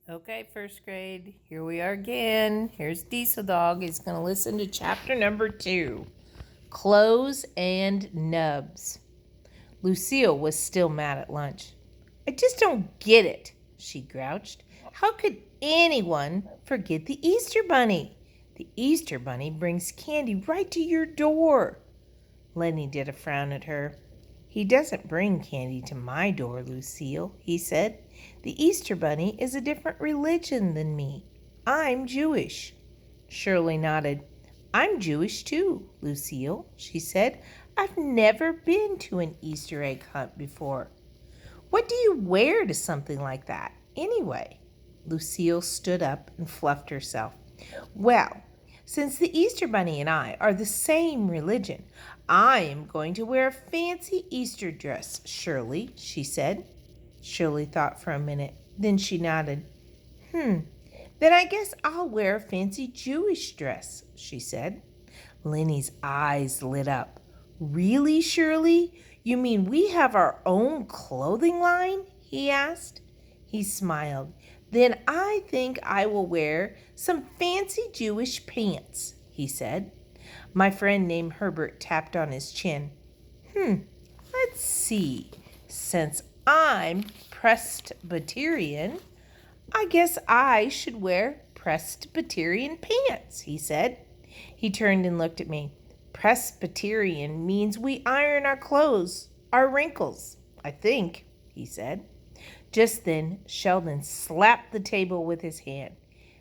Okay, first grade, here we are again. Here's Diesel Dog. He's going to listen to chapter number 2, Clothes and Nubs. Lucille was still mad at lunch. I just don't get it, she grouched. How could anyone forget the Easter Bunny? The Easter Bunny brings candy right to your door. Lenny did a frown at her. He doesn't bring candy to my door, Lucille, he said. The Easter Bunny is a different religion than me. I'm Jewish. Shirley nodded. I'm Jewish too, Lucille, she said. I've never been to an Easter egg hunt before. What do you wear to something like that, anyway? Lucille stood up and fluffed herself. Well, since the Easter Bunny and I are the same religion, I am going to wear a fancy Easter dress, Shirley, she said. Shirley thought for a minute. Then she nodded. Then I guess I'll wear a fancy Jewish dress, she said. Lenny's eyes lit up. Really, Shirley? You mean we have our own clothing line? He asked. He smiled. Then I think I will wear some fancy Jewish pants, he said. My friend named Herbert tapped on his chin. Let's see. Since I'm Presbyterian, I guess I should wear Presbyterian pants, he said. He turned and looked at me. Presbyterian means we iron our clothes, our wrinkles, I think, he said. Just then, Sheldon slapped the table with his hand.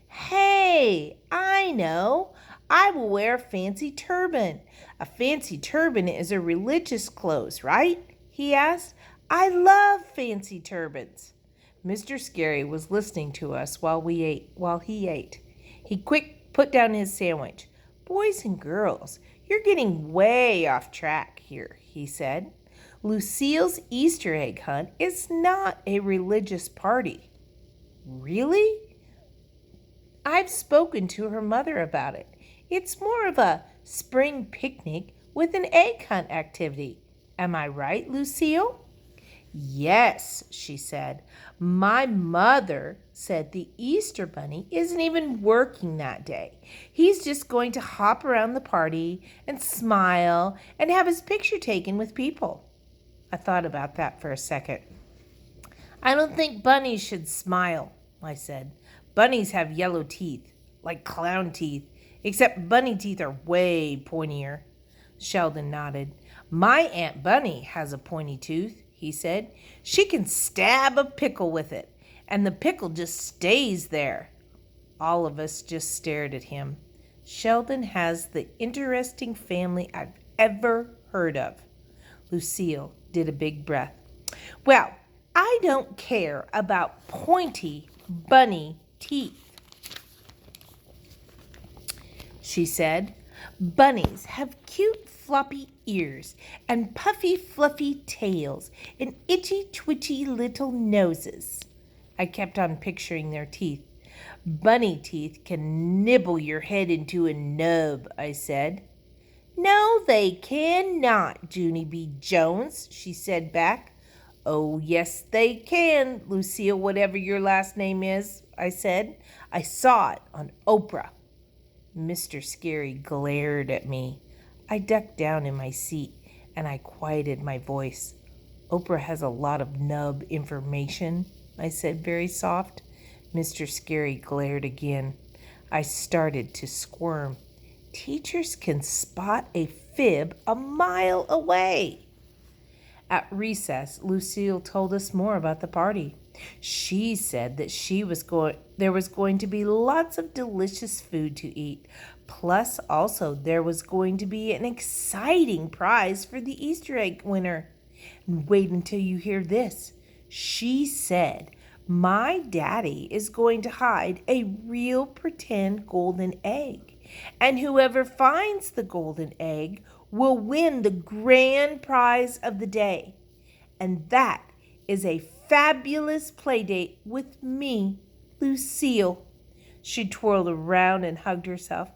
Hey, I know. I will wear a fancy turban. A fancy turban is a religious clothes, right? He asked. I love fancy turbans. Mr. Scary was listening to us while he ate. He quick put down his sandwich. Boys and girls, you're getting way off track here, he said. Lucille's Easter egg hunt is not a religious party. Really? I've spoken to her mother about it. It's more of a spring picnic with an egg hunt activity. Am I right, Lucille? Yes, she said. My mother said the Easter Bunny isn't even working that day. He's just going to hop around the party and smile and have his picture taken with people. I thought about that for a second. I don't think bunnies should smile, I said. Bunnies have yellow teeth, like clown teeth, except bunny teeth are way pointier. Sheldon nodded. My Aunt Bunny has a pointy tooth, he said. She can stab a pickle with it, and the pickle just stays there. All of us just stared at him. Sheldon has the interesting family I've ever heard of. Lucille did a big breath. Well, I don't care about pointy bunny teeth, she said. Bunnies have cute floppy ears and puffy fluffy tails and itchy twitchy little noses. I kept on picturing their teeth. Bunny teeth can nibble your head into a nub, I said. No, they cannot, Junie B. Jones, she said back. Oh, yes, they can, Lucille, whatever your last name is, I said. I saw it on Oprah. Mr. Scary glared at me. I ducked down in my seat and I quieted my voice. Oprah has a lot of nub information, I said very soft. Mr. Scary glared again. I started to squirm. Teachers can spot a fib a mile away. At recess, Lucille told us more about the party. She said that there was going to be lots of delicious food to eat. Plus, also, there was going to be an exciting prize for the Easter egg winner. And wait until you hear this. She said, my daddy is going to hide a real pretend golden egg. And whoever finds the golden egg will win the grand prize of the day. And that is a fabulous play date with me, Lucille. She twirled around and hugged herself.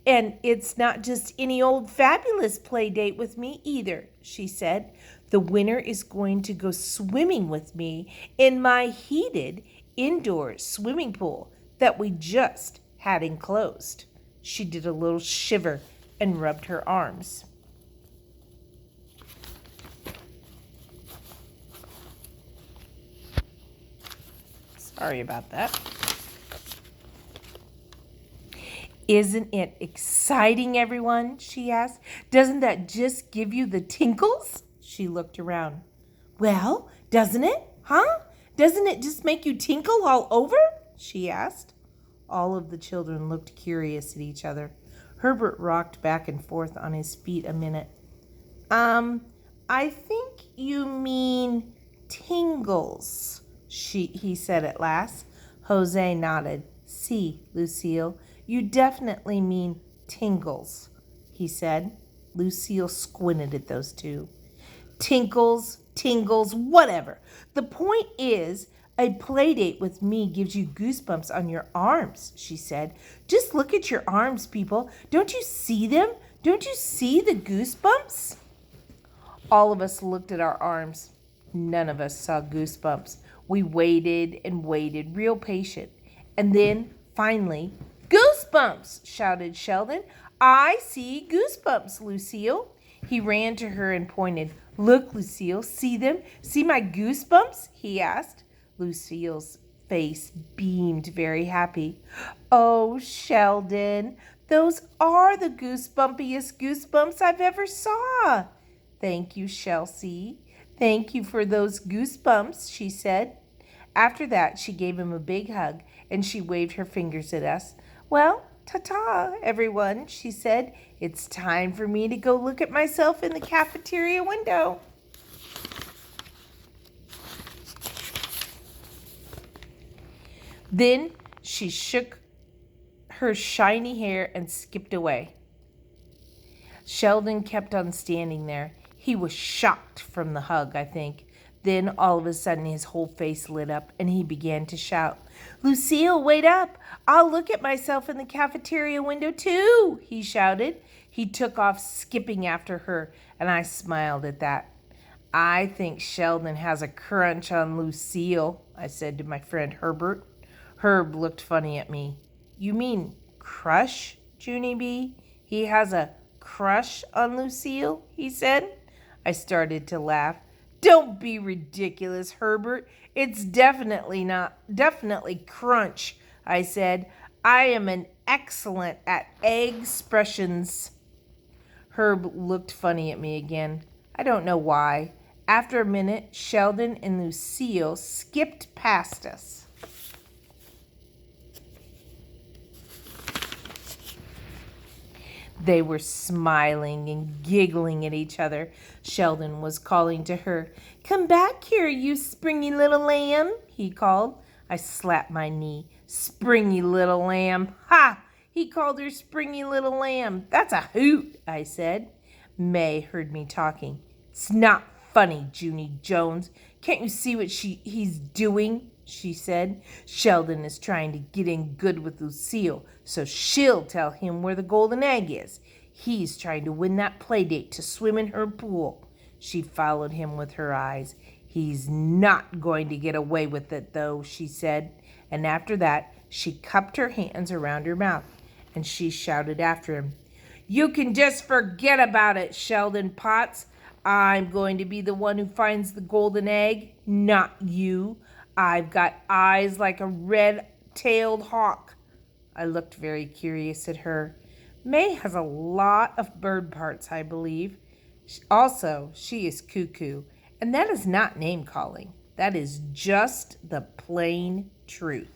And it's not just any old fabulous play date with me either, she said. The winner is going to go swimming with me in my heated indoor swimming pool that we just had enclosed. She did a little shiver and rubbed her arms. Sorry about that. Isn't it exciting, everyone? She asked. Doesn't that just give you the tinkles? She looked around. Well, doesn't it? Huh? Doesn't it just make you tinkle all over? She asked. All of the children looked curious at each other. Herbert rocked back and forth on his feet a minute. I think you mean tingles, he said at last. Jose nodded. See, Lucille, you definitely mean tingles, he said. Lucille squinted at those two. Tinkles, tingles, whatever. The point is, a play date with me gives you goosebumps on your arms, she said. Just look at your arms, people. Don't you see them? Don't you see the goosebumps? All of us looked at our arms. None of us saw goosebumps. We waited and waited, real patient. And then, finally, goosebumps, shouted Sheldon. I see goosebumps, Lucille. He ran to her and pointed. Look, Lucille, see them? See my goosebumps? He asked. Lucille's face beamed very happy. Oh, Sheldon, those are the goosebumpiest goosebumps I've ever saw. Thank you, Chelsea. Thank you for those goosebumps, she said. After that, she gave him a big hug, and she waved her fingers at us. Well, ta-ta, everyone, she said. It's time for me to go look at myself in the cafeteria window. Then she shook her shiny hair and skipped away. Sheldon kept on standing there. He was shocked from the hug, I think. Then all of a sudden his whole face lit up and he began to shout, Lucille, wait up! I'll look at myself in the cafeteria window too, he shouted. He took off skipping after her, and I smiled at that. I think Sheldon has a crunch on Lucille, I said to my friend Herbert. Herb looked funny at me. You mean crush, Junie B? He has a crush on Lucille, he said. I started to laugh. Don't be ridiculous, Herbert. It's definitely crunch, I said. I am an excellent at expressions. Herb looked funny at me again. I don't know why. After a minute, Sheldon and Lucille skipped past us. They were smiling and giggling at each other. Sheldon was calling to her. Come back here, you springy little lamb, he called. I slapped my knee. Springy little lamb. Ha! He called her springy little lamb. That's a hoot, I said. May heard me talking. It's not funny, Junie Jones. Can't you see what he's doing? She said. Sheldon is trying to get in good with Lucille, so she'll tell him where the golden egg is. He's trying to win that play date to swim in her pool. She followed him with her eyes. He's not going to get away with it, though, she said. And after that, she cupped her hands around her mouth, and she shouted after him. You can just forget about it, Sheldon Potts. I'm going to be the one who finds the golden egg, not you. I've got eyes like a red-tailed hawk. I looked very curious at her. May has a lot of bird parts, I believe. Also, she is cuckoo, and that is not name-calling. That is just the plain truth.